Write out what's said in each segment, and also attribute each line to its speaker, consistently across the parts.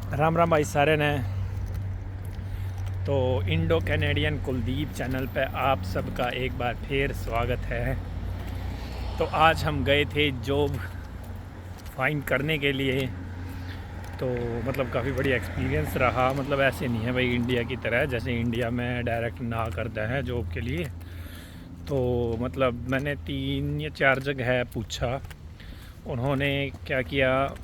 Speaker 1: राम राम भाई सारे ने। तो इंडो कैनेडियन कुलदीप चैनल पे आप सबका एक बार फिर स्वागत है। तो आज हम गए थे जॉब फाइंड करने के लिए। तो मतलब काफ़ी बढ़िया एक्सपीरियंस रहा। मतलब ऐसे नहीं है भाई इंडिया की तरह, जैसे इंडिया में डायरेक्ट ना करते हैं जॉब के लिए। तो मतलब मैंने 3 या 4 जगह पूछा। उन्होंने क्या किया,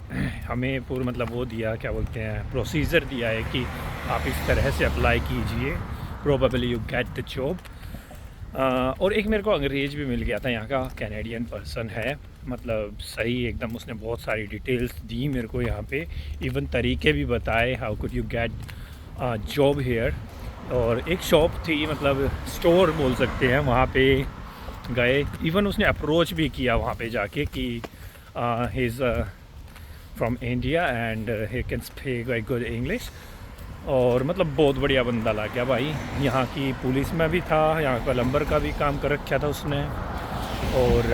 Speaker 1: हमें पूरा मतलब वो दिया, क्या बोलते हैं, प्रोसीजर दिया है कि आप इस तरह से अप्लाई कीजिए, probably you get the job. और एक मेरे को अंग्रेज़ भी मिल गया था, यहाँ का कैनेडियन पर्सन है, मतलब सही एकदम। उसने बहुत सारी डिटेल्स दी मेरे को यहाँ पे, इवन तरीके भी बताए how could you get job here. और एक शॉप थी, मतलब स्टोर बोल सकते हैं, वहाँ पे गए। इवन उसने अप्रोच भी किया वहाँ पे जाके कि he is from India and he can speak very good English. और मतलब बहुत बढ़िया बंदा लग गया भाई। यहाँ की पुलिस में भी था, यहाँ प्लम्बर का भी काम कर रखा था उसने, और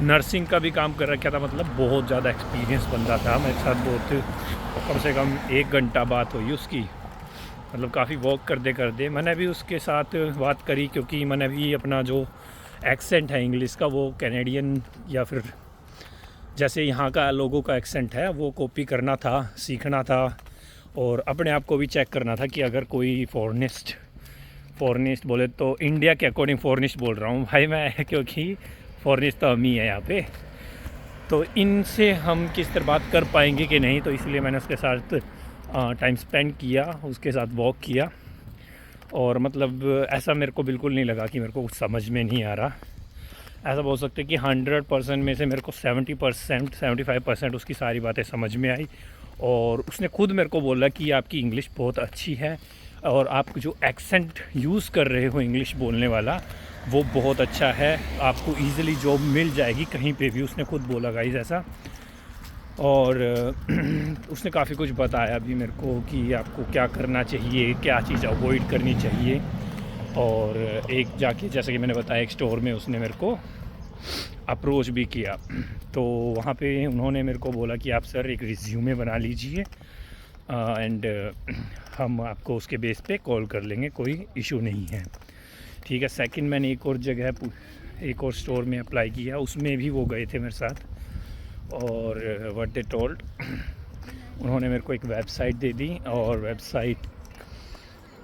Speaker 1: नर्सिंग का भी काम कर रखा था। मतलब बहुत ज़्यादा एक्सपीरियंस बंदा था। मेरे साथ बहुत कम से कम 1 घंटा बात हुई उसकी। मतलब काफ़ी वॉक करते करते मैंने भी उसके साथ बात करी, क्योंकि मैंने भी अपना जो एक्सेंट है इंग्लिश का, वो कैनेडियन या फिर जैसे यहाँ का लोगों का एक्सेंट है वो कॉपी करना था, सीखना था। और अपने आप को भी चेक करना था कि अगर कोई फॉरनिस्ट बोले तो इंडिया के अकॉर्डिंग फॉरनिस्ट बोल रहा हूँ भाई मैं, क्योंकि फॉरनिस्ट तो हम ही है यहाँ पे। तो इनसे हम किस तरह बात कर पाएंगे कि नहीं, तो इसलिए मैंने उसके साथ टाइम स्पेंड किया, उसके साथ वॉक किया। और मतलब ऐसा मेरे को बिल्कुल नहीं लगा कि मेरे को कुछ समझ में नहीं आ रहा। ऐसा बोल सकते कि 100% में से मेरे को 70% 75% उसकी सारी बातें समझ में आई। और उसने खुद मेरे को बोला कि आपकी इंग्लिश बहुत अच्छी है, और आप जो एक्सेंट यूज़ कर रहे हो इंग्लिश बोलने वाला, वो बहुत अच्छा है, आपको ईज़िली जॉब मिल जाएगी कहीं पे भी। उसने खुद बोला गाइस ऐसा। और उसने काफ़ी कुछ बताया भी मेरे को कि आपको क्या करना चाहिए, क्या चीज़ अवॉइड करनी चाहिए। और एक जाके, जैसे कि मैंने बताया, एक स्टोर में उसने मेरे को अप्रोच भी किया। तो वहाँ पे उन्होंने मेरे को बोला कि आप सर एक रिज्यूमे बना लीजिए, एंड हम आपको उसके बेस पे कॉल कर लेंगे, कोई इशू नहीं है। ठीक है। सेकंड मैंने एक और जगह, एक और स्टोर में अप्लाई किया, उसमें भी वो गए थे मेरे साथ। और व्हाट दे टोल्ड, उन्होंने मेरे को एक वेबसाइट दे दी, और वेबसाइट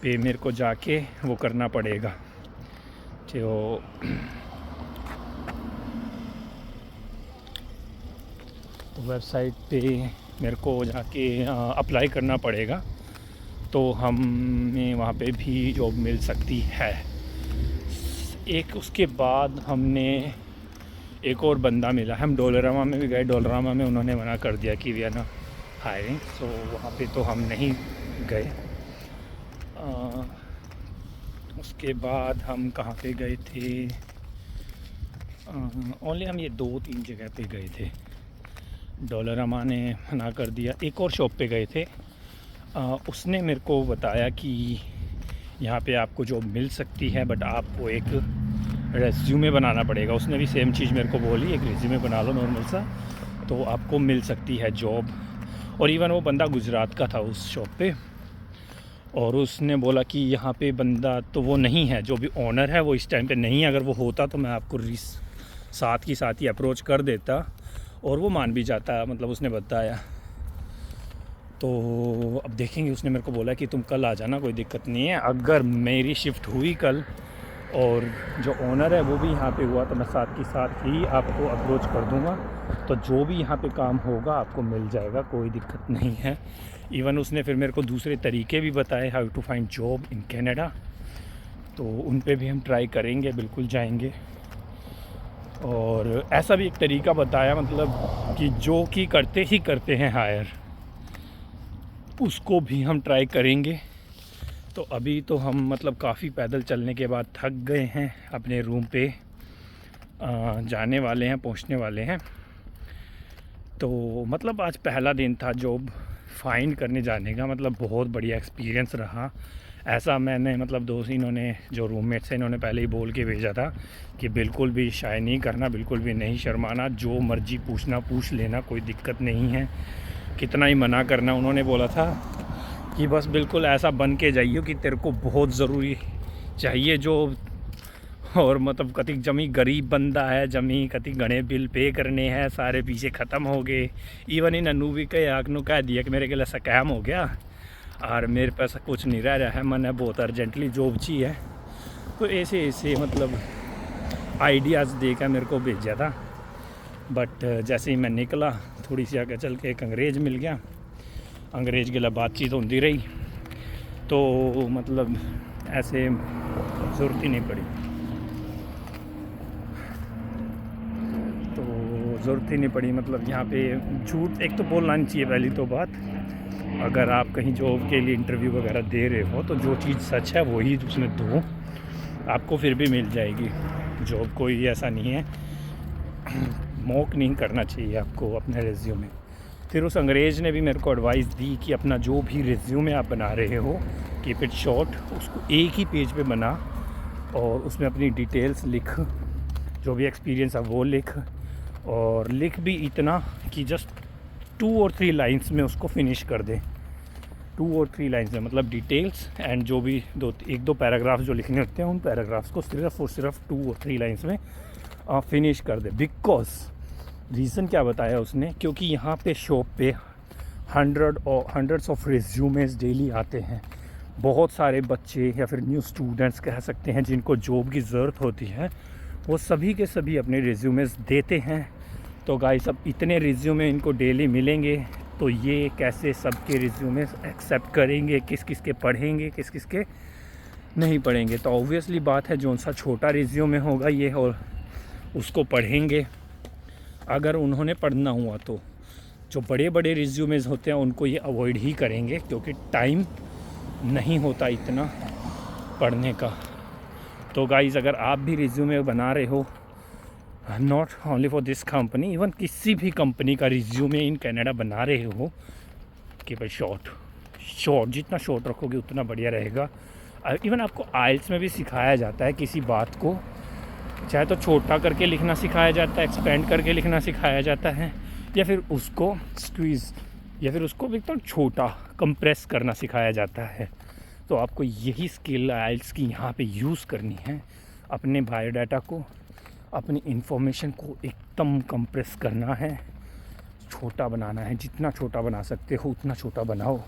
Speaker 1: पे मेरे को जाके वो करना पड़ेगा। तो वेबसाइट पे मेरे को जाके अप्लाई करना पड़ेगा, तो हमें वहाँ पे भी जॉब मिल सकती है। एक उसके बाद हमने एक और बंदा मिला, हम डोलरामा में भी गए। डोलरामा में उन्होंने मना कर दिया कि वी आर नॉट हायरिंग, सो वहाँ पे तो हम नहीं गए। उसके बाद हम कहाँ पे गए थे, ओनली हम ये 2-3 जगह पे गए थे। डोलरामा ने मना कर दिया। एक और शॉप पे गए थे, उसने मेरे को बताया कि यहाँ पे आपको जॉब मिल सकती है, बट आपको एक रेज्यूमे बनाना पड़ेगा। उसने भी सेम चीज़ मेरे को बोली, एक रेज्यूमे बना लो नॉर्मल सा, तो आपको मिल सकती है जॉब। और इवन वो बंदा गुजरात का था उस शॉप पे। और उसने बोला कि यहाँ पे बंदा तो वो नहीं है, जो भी ओनर है वो इस टाइम पे नहीं है। अगर वो होता तो मैं आपको साथ की साथ ही अप्रोच कर देता, और वो मान भी जाता, मतलब उसने बताया। तो अब देखेंगे। उसने मेरे को बोला कि तुम कल आ जाना, कोई दिक्कत नहीं है। अगर मेरी शिफ्ट हुई कल और जो ओनर है वो भी यहाँ पे हुआ, तो मैं साथ की साथ ही आपको अप्रोच कर दूँगा। तो जो भी यहाँ पे काम होगा आपको मिल जाएगा, कोई दिक्कत नहीं है। इवन उसने फिर मेरे को दूसरे तरीके भी बताए, how to find job in Canada, तो उन पे भी हम ट्राई करेंगे, बिल्कुल जाएंगे। और ऐसा भी एक तरीका बताया, मतलब कि जो कि करते ही करते हैं हायर, उसको भी हम ट्राई करेंगे। तो अभी तो हम मतलब काफ़ी पैदल चलने के बाद थक गए हैं, अपने रूम पे जाने वाले हैं, पहुंचने वाले हैं। तो मतलब आज पहला दिन था जॉब फाइंड करने जाने का। मतलब बहुत बढ़िया एक्सपीरियंस रहा। ऐसा मैंने, मतलब दोस्त इन्होंने जो रूममेट्स हैं, इन्होंने पहले ही बोल के भेजा था कि बिल्कुल भी शाय नहीं करना, बिल्कुल भी नहीं शर्माना, जो मर्ज़ी पूछना पूछ लेना, कोई दिक्कत नहीं है। कितना ही मना करना। उन्होंने बोला था कि बस बिल्कुल ऐसा बन के जाइए कि तेरे को बहुत ज़रूरी चाहिए जॉब, और मतलब कति जमी गरीब बंदा है, जमी कति घने बिल पे करने हैं, सारे पीछे ख़त्म हो गए। इवन इन अनु भी कई आग कह दिया कि मेरे के लिए स्कैम हो गया और मेरे पास कुछ नहीं रह रहा है, मैंने बहुत अर्जेंटली जॉब चाहिए। तो ऐसे ऐसे मतलब आइडियाज़ देकर मेरे को भेजा था। बट जैसे ही मैं निकला थोड़ी सी आगे चल के एक अंग्रेज़ मिल गया, अंग्रेज़ के लिए बातचीत होती रही, तो मतलब ऐसे ज़रूरत ही नहीं पड़ी, तो ज़रूरत ही नहीं पड़ी। मतलब यहाँ पे झूठ एक तो बोलना नहीं चाहिए पहली तो बात। अगर आप कहीं जॉब के लिए इंटरव्यू वगैरह दे रहे हो तो जो चीज़ सच है वही उसमें दो, आपको फिर भी मिल जाएगी जॉब। कोई ऐसा नहीं है, मॉक नहीं करना चाहिए आपको अपने रिज्यूमे। फिर उस अंग्रेज़ ने भी मेरे को एडवाइस दी कि अपना जो भी रिज्यूमे आप बना रहे हो कीप इट शॉर्ट, उसको एक ही पेज पे बना और उसमें अपनी डिटेल्स लिख, जो भी एक्सपीरियंस है वो लिख, और लिख भी इतना कि जस्ट 2 और 3 लाइंस में उसको फिनिश कर दे। 2 और 3 लाइंस में मतलब डिटेल्स एंड जो भी 1-2 पैराग्राफ जो लिखने होते हैं उन पैराग्राफ्स को सिर्फ और सिर्फ 2 और 3 लाइंस में फिनिश कर दे। बिकॉज रीज़न क्या बताया उसने, क्योंकि यहाँ पे शॉप पे हंड्रेड्स ऑफ रिज्यूमेस डेली आते हैं। बहुत सारे बच्चे या फिर न्यू स्टूडेंट्स कह सकते हैं जिनको जॉब की ज़रूरत होती है, वो सभी के सभी अपने रिज्यूमेस देते हैं। तो गाइस अब इतने रिज्यूमे इनको डेली मिलेंगे तो ये कैसे सबके रिज्यूमे एक्सेप्ट करेंगे, किस किस के पढ़ेंगे, किस किस के नहीं पढ़ेंगे। तो ऑब्वियसली बात है जो सा छोटा रिज्यूमे होगा ये और उसको पढ़ेंगे अगर उन्होंने पढ़ना हुआ। तो जो बड़े बड़े रिज्यूमेज होते हैं उनको ये अवॉइड ही करेंगे, क्योंकि टाइम नहीं होता इतना पढ़ने का। तो गाइस अगर आप भी रिज्यूमे बना रहे हो, not only for this company, even किसी भी कंपनी का रिज्यूमे इन कनाडा बना रहे हो, कि भाई शॉर्ट जितना शॉर्ट रखोगे उतना बढ़िया रहेगा। इवन आपको आइल्स में भी सिखाया जाता है किसी बात को, चाहे तो छोटा करके लिखना सिखाया जाता है, एक्सपेंड करके लिखना सिखाया जाता है, या फिर उसको स्क्वीज़ या फिर उसको एकदम छोटा कंप्रेस करना सिखाया जाता है। तो आपको यही स्किल आइल्स की यहाँ पे यूज़ करनी है। अपने बायोडाटा को, अपनी इंफॉर्मेशन को एकदम कंप्रेस करना है, छोटा बनाना है। जितना छोटा बना सकते हो उतना छोटा बनाओ,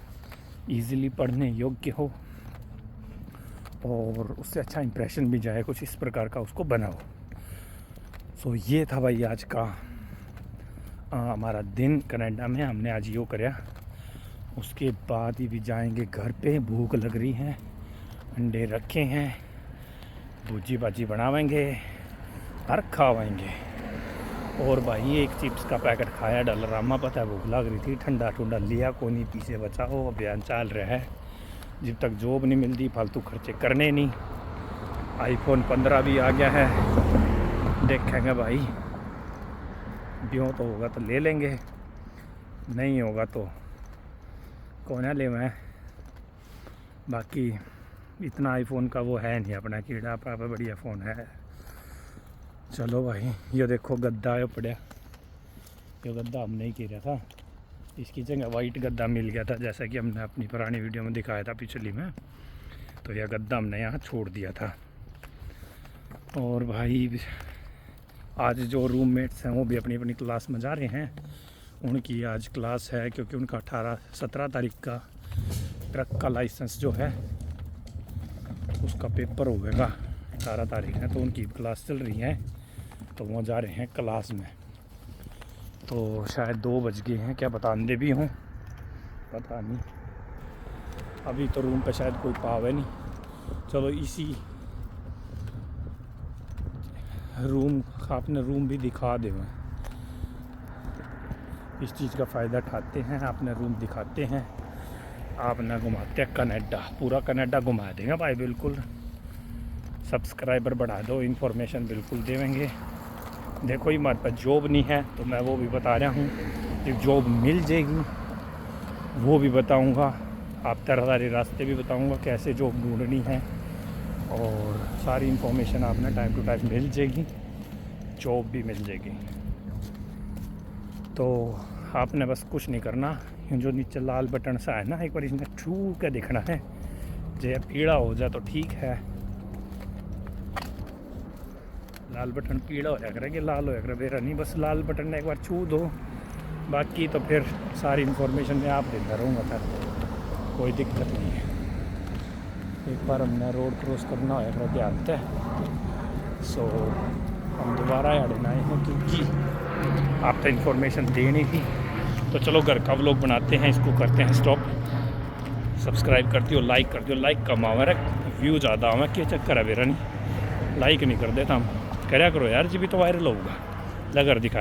Speaker 1: ईज़िली पढ़ने योग्य हो और उससे अच्छा इंप्रेशन भी जाए, कुछ इस प्रकार का उसको बनाओ। सो ये था भाई आज का हमारा दिन कनाडा में। हमने आज यो करया, उसके बाद ही भी जाएंगे घर पे। भूख लग रही है, अंडे रखे हैं, भुजी भाजी बनावेंगे और खावेंगे। और भाई एक चिप्स का पैकेट खाया डलरामा, पता है भूख लग रही थी, ठंडा ठंडा लिया को नहीं, पीछे बचाओ अभियान चल रहा है। जब तक जॉब नहीं मिलती फालतू खर्चे करने नहीं। आईफोन 15 भी आ गया है, देखेंगे भाई, ब्यों तो होगा तो ले लेंगे, नहीं होगा तो कौन है ले मैं। बाकी इतना आईफोन का वो है नहीं अपना, कीड़ा पापा बढ़िया फ़ोन है। चलो भाई, ये देखो गद्दा है पड़ा, ये गद्दा हमने ही किया था, इसकी जगह वाइट गद्दा मिल गया था जैसा कि हमने अपनी पुरानी वीडियो में दिखाया था पिछली में। तो यह गद्दा हमने यहाँ छोड़ दिया था। और भाई आज जो रूममेट्स हैं वो भी अपनी अपनी क्लास में जा रहे हैं, उनकी आज क्लास है क्योंकि उनका 17 तारीख का ट्रक का लाइसेंस जो है उसका पेपर होगा, 18 तारीख है, तो उनकी क्लास चल रही है, तो वो जा रहे हैं क्लास में। तो शायद 2 बज गए हैं, क्या बताने भी हूँ पता नहीं, अभी तो रूम पे शायद कोई पावे नहीं। चलो इसी रूम आपने रूम भी दिखा दे, इस चीज़ का फ़ायदा उठाते हैं, आपने रूम दिखाते हैं, आपने घुमाते हैं कनाडा, पूरा कनाडा घुमा देंगे भाई बिल्कुल। सब्सक्राइबर बढ़ा दो, इन्फॉर्मेशन बिल्कुल देंगे। देखो ही हमारे पास जॉब नहीं है तो मैं वो भी बता रहा हूँ, जब जॉब मिल जाएगी वो भी बताऊँगा, आप सारे रास्ते भी बताऊँगा कैसे जॉब ढूंढनी है, और सारी इन्फॉर्मेशन आपने टाइम टू टाइम मिल जाएगी, जॉब भी मिल जाएगी। तो आपने बस कुछ नहीं करना, जो नीचे लाल बटन सा है ना, एक बार इसने छू के दिखना है, जे पीला हो जाए तो ठीक है। लाल बटन पीला होया करे कि लाल होया करे मेरा नहीं, बस लाल बटन ने एक बार छू दो, बाकी तो फिर सारी इन्फॉर्मेशन मैं आप देता रहूँगा, फिर कोई दिक्कत नहीं है। एक बार हमने रोड क्रॉस करना होया करे ध्यान से, सो हम दोबारा आड़े आए हैं क्योंकि आप तो इन्फॉर्मेशन देनी थी। तो चलो घर का व्लॉग बनाते हैं, इसको करते हैं स्टॉप। सब्सक्राइब करती हो, लाइक करती हो, लाइक कम आवे, व्यू ज़्यादा आवे, क्या चक्कर है मेरा नहीं लाइक नहीं कर देता हम, करया करो यार जी भी तो वायरल होगा। लगर दिखा